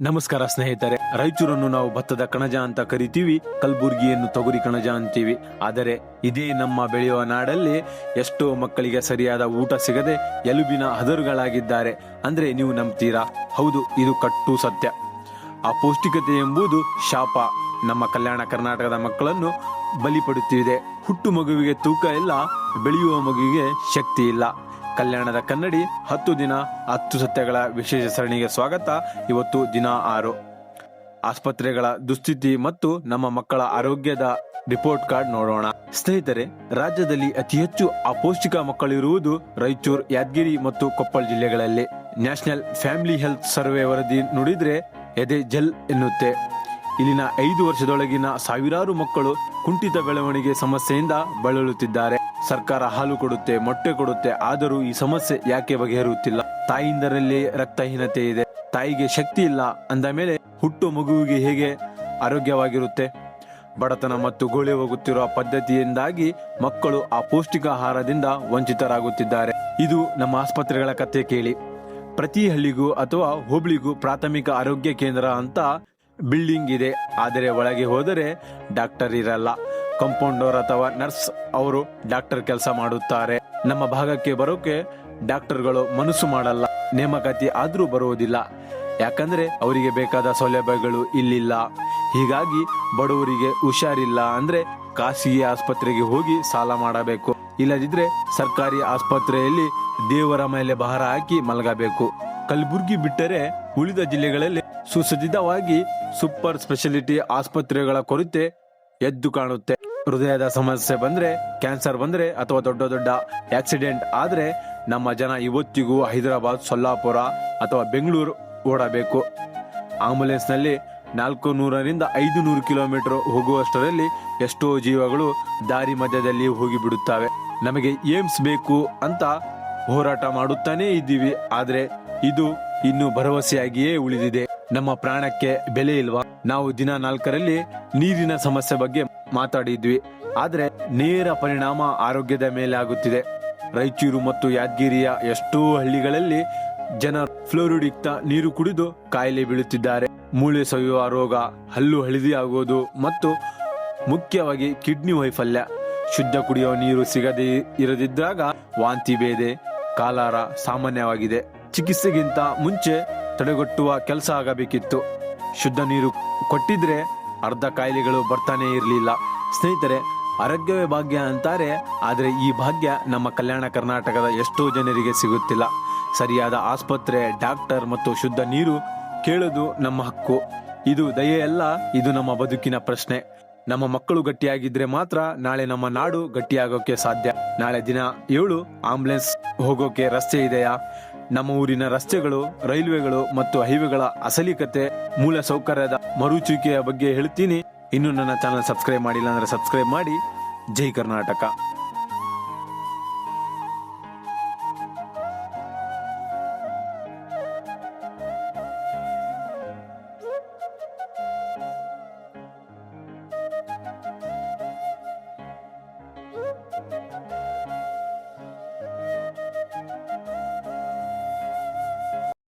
ನಮಸ್ಕಾರ ಸ್ನೇಹಿತರೆ. ರಾಯಚೂರನ್ನು ನಾವು ಭತ್ತದ ಕಣಜ ಅಂತ ಕರಿತೀವಿ, ಕಲಬುರ್ಗಿಯನ್ನು ತೊಗರಿ ಕಣಜ ಅಂತೀವಿ. ಆದರೆ ಇದೇ ನಮ್ಮ ಬೆಳೆಯುವ ನಾಡಲ್ಲಿ ಎಷ್ಟೋ ಮಕ್ಕಳಿಗೆ ಸರಿಯಾದ ಊಟ ಸಿಗದೆ ಎಲುಬಿನ ಹದರುಗಳಾಗಿದ್ದಾರೆ. ಅಂದ್ರೆ ನೀವು ನಂಬ್ತೀರಾ? ಹೌದು, ಇದು ಕಟ್ಟು ಸತ್ಯ. ಅಪೌಷ್ಟಿಕತೆ ಎಂಬುದು ಶಾಪ ನಮ್ಮ ಕಲ್ಯಾಣ ಕರ್ನಾಟಕದ ಮಕ್ಕಳನ್ನು ಬಲಿಪಡುತ್ತಿದೆ. ಹುಟ್ಟು ಮಗುವಿಗೆ ತೂಕ ಇಲ್ಲ, ಬೆಳೆಯುವ ಮಗುವಿಗೆ ಶಕ್ತಿ ಇಲ್ಲ. ಕಲ್ಯಾಣದ ಕನ್ನಡಿ 10 ದಿನ 10 ಸತ್ಯಗಳ ವಿಶೇಷ ಸರಣಿಗೆ ಸ್ವಾಗತ. ಇವತ್ತು ದಿನ 6. ಆಸ್ಪತ್ರೆಗಳ ದುಸ್ಥಿತಿ ಮತ್ತು ನಮ್ಮ ಮಕ್ಕಳ ಆರೋಗ್ಯದ ರಿಪೋರ್ಟ್ ಕಾರ್ಡ್ ನೋಡೋಣ. ಸ್ನೇಹಿತರೆ, ರಾಜ್ಯದಲ್ಲಿ ಅತಿ ಹೆಚ್ಚು ಅಪೌಷ್ಟಿಕ ಮಕ್ಕಳಿರುವುದು ರಾಯಚೂರು, ಯಾದಗಿರಿ ಮತ್ತು ಕೊಪ್ಪಳ ಜಿಲ್ಲೆಗಳಲ್ಲಿ. ನ್ಯಾಷನಲ್ ಫ್ಯಾಮಿಲಿ ಹೆಲ್ತ್ ಸರ್ವೆ ವರದಿ ನೋಡಿದ್ರೆ ಎದೆ ಜಲ್ ಎನ್ನುತ್ತೆ. ಇಲ್ಲಿನ 5 ವರ್ಷದೊಳಗಿನ ಸಾವಿರಾರು ಮಕ್ಕಳು ಕುಂಠಿತ ಬೆಳವಣಿಗೆ ಸಮಸ್ಯೆಯಿಂದ ಬಳಲುತ್ತಿದ್ದಾರೆ. ಸರ್ಕಾರ ಹಾಲು ಕೊಡುತ್ತೆ, ಮೊಟ್ಟೆ ಕೊಡುತ್ತೆ, ಆದರೂ ಈ ಸಮಸ್ಯೆ ಯಾಕೆ ಬಗೆಹರುತ್ತಿಲ್ಲ? ತಾಯಿಯಿಂದರಲ್ಲಿ ರಕ್ತಹೀನತೆ ಇದೆ, ತಾಯಿಗೆ ಶಕ್ತಿ ಇಲ್ಲ ಅಂದ ಮೇಲೆ ಹುಟ್ಟು ಮಗುವಿಗೆ ಹೇಗೆ ಆರೋಗ್ಯವಾಗಿರುತ್ತೆ? ಬಡತನ ಮತ್ತು ಗೋಳೆ ಹೋಗುತ್ತಿರುವ ಪದ್ಧತಿಯಿಂದಾಗಿ ಮಕ್ಕಳು ಅಪೌಷ್ಟಿಕ ಆಹಾರದಿಂದ ವಂಚಿತರಾಗುತ್ತಿದ್ದಾರೆ. ಇದು ನಮ್ಮ ಆಸ್ಪತ್ರೆಗಳ ಕಥೆ ಕೇಳಿ. ಪ್ರತಿ ಹಳ್ಳಿಗೂ ಅಥವಾ ಹೋಬಳಿಗೂ ಪ್ರಾಥಮಿಕ ಆರೋಗ್ಯ ಕೇಂದ್ರ ಅಂತ ಬಿಲ್ಡಿಂಗ್ ಇದೆ. ಆದರೆ ಒಳಗೆ ಹೋದರೆ ಡಾಕ್ಟರ್ ಇರಲ್ಲ. ಕಂಪೌಂಡರ್ ಅಥವಾ ನರ್ಸ್ ಅವರು ಡಾಕ್ಟರ್ ಕೆಲಸ ಮಾಡುತ್ತಾರೆ. ನಮ್ಮ ಭಾಗಕ್ಕೆ ಬರೋಕೆ ಡಾಕ್ಟರ್ಗಳು ಮನಸ್ಸು ಮಾಡಲ್ಲ, ನೇಮಕಾತಿ ಆದ್ರೂ ಬರುವುದಿಲ್ಲ. ಯಾಕಂದ್ರೆ ಅವರಿಗೆ ಬೇಕಾದ ಸೌಲಭ್ಯಗಳು ಇಲ್ಲಿಲ್ಲ. ಹೀಗಾಗಿ ಬಡವರಿಗೆ ಹುಷಾರಿಲ್ಲ ಅಂದ್ರೆ ಖಾಸಗಿ ಆಸ್ಪತ್ರೆಗೆ ಹೋಗಿ ಸಾಲ ಮಾಡಬೇಕು. ಇಲ್ಲದಿದ್ರೆ ಸರ್ಕಾರಿ ಆಸ್ಪತ್ರೆಯಲ್ಲಿ ದೇವರ ಮೇಲೆ ಭಾರ ಹಾಕಿ ಮಲಗಬೇಕು. ಕಲಬುರ್ಗಿ ಬಿಟ್ಟರೆ ಉಳಿದ ಜಿಲ್ಲೆಗಳಲ್ಲಿ ಸುಸಜ್ಜಿತವಾಗಿ ಸೂಪರ್ ಸ್ಪೆಷಾಲಿಟಿ ಆಸ್ಪತ್ರೆಗಳ ಕೊರತೆ ಎದ್ದು ಕಾಣುತ್ತೆ. ಹೃದಯದ ಸಮಸ್ಯೆ ಬಂದ್ರೆ, ಕ್ಯಾನ್ಸರ್ ಬಂದ್ರೆ ಅಥವಾ ದೊಡ್ಡ ದೊಡ್ಡ ಆಕ್ಸಿಡೆಂಟ್ ಆದ್ರೆ ನಮ್ಮ ಜನ ಇವತ್ತಿಗೂ ಹೈದರಾಬಾದ್, ಸೊಲ್ಲಾಪುರ ಅಥವಾ ಬೆಂಗಳೂರು ಓಡಬೇಕು. ಆಂಬುಲೆನ್ಸ್ ನಲ್ಲಿ 400ರಿಂದ 500 ಕಿಲೋಮೀಟರ್ ಹೋಗುವಷ್ಟರಲ್ಲಿ ಎಷ್ಟೋ ಜೀವಗಳು ದಾರಿ ಮಧ್ಯದಲ್ಲಿ ಹೋಗಿ ಬಿಡುತ್ತವೆ. ನಮಗೆ ಏಮ್ಸ್ ಬೇಕು ಅಂತ ಹೋರಾಟ ಮಾಡುತ್ತಾನೇ ಇದ್ದೀವಿ, ಆದ್ರೆ ಇದು ಇನ್ನು ಭರವಸೆಯಾಗಿಯೇ ಉಳಿದಿದೆ. ನಮ್ಮ ಪ್ರಾಣಕ್ಕೆ ಬೆಲೆ ಇಲ್ವಾ? ನಾವು ದಿನ 4ರಲ್ಲಿ ನೀರಿನ ಸಮಸ್ಯೆ ಬಗ್ಗೆ ಮಾತಾಡಿದ್ವಿ, ಆದ್ರೆ ನೇರ ಪರಿಣಾಮ ಆರೋಗ್ಯದ ಮೇಲೆ ಆಗುತ್ತಿದೆ. ರಾಯಚೂರು ಮತ್ತು ಯಾದಗಿರಿಯ ಎಷ್ಟೋ ಹಳ್ಳಿಗಳಲ್ಲಿ ಜನ ಫ್ಲೋರಿಡ್ ನೀರು ಕುಡಿದು ಕಾಯಿಲೆ ಬೀಳುತ್ತಿದ್ದಾರೆ. ಮೂಳೆ ಸವಿಯುವ ರೋಗ, ಹಲ್ಲು ಹಳದಿ ಆಗುವುದು ಮತ್ತು ಮುಖ್ಯವಾಗಿ ಕಿಡ್ನಿ ವೈಫಲ್ಯ. ಶುದ್ಧ ಕುಡಿಯುವ ನೀರು ಸಿಗದೆ ಇರದಿದ್ದಾಗ ವಾಂತಿ ಭೇದೆ, ಕಾಲಾರ ಸಾಮಾನ್ಯವಾಗಿದೆ. ಚಿಕಿತ್ಸೆಗಿಂತ ಮುಂಚೆ ತಡೆಗಟ್ಟುವ ಕೆಲಸ ಆಗಬೇಕಿತ್ತು. ಶುದ್ಧ ನೀರು ಕೊಟ್ಟಿದ್ರೆ ಅರ್ಧ ಕಾಯಿಲೆಗಳು ಬರ್ತಾನೆ ಇರಲಿಲ್ಲ. ಸ್ನೇಹಿತರೆ, ಆರೋಗ್ಯವೇ ಭಾಗ್ಯ ಅಂತಾರೆ, ಆದರೆ ಈ ಭಾಗ್ಯ ನಮ್ಮ ಕಲ್ಯಾಣ ಕರ್ನಾಟಕದ ಎಷ್ಟೋ ಜನರಿಗೆ ಸಿಗುತ್ತಿಲ್ಲ. ಸರಿಯಾದ ಆಸ್ಪತ್ರೆ, ಡಾಕ್ಟರ್ ಮತ್ತು ಶುದ್ಧ ನೀರು ಕೇಳೋದು ನಮ್ಮ ಹಕ್ಕು. ಇದು ದಯೆಯಲ್ಲ, ಇದು ನಮ್ಮ ಬದುಕಿನ ಪ್ರಶ್ನೆ. ನಮ್ಮ ಮಕ್ಕಳು ಗಟ್ಟಿಯಾಗಿದ್ರೆ ಮಾತ್ರ ನಾಳೆ ನಮ್ಮ ನಾಡು ಗಟ್ಟಿಯಾಗೋಕೆ ಸಾಧ್ಯ. ನಾಳೆ ದಿನ 7 ಆಂಬುಲೆನ್ಸ್ ಹೋಗೋಕೆ ರಸ್ತೆ ಇದೆಯಾ? ನಮ್ಮ ಊರಿನ ರಸ್ತೆಗಳು, ರೈಲ್ವೆಗಳು ಮತ್ತು ಹೈವೇಗಳ ಅಸಲಿಕತೆ, ಮೂಲ ಸೌಕರ್ಯದ ಮರುಚುವಿಕೆಯ ಬಗ್ಗೆ ಹೇಳ್ತೀನಿ. ಇನ್ನು ನನ್ನ ಚಾನಲ್ ಸಬ್ಸ್ಕ್ರೈಬ್ ಮಾಡಿಲ್ಲ ಅಂದ್ರೆ ಸಬ್ಸ್ಕ್ರೈಬ್ ಮಾಡಿ. ಜೈ ಕರ್ನಾಟಕ.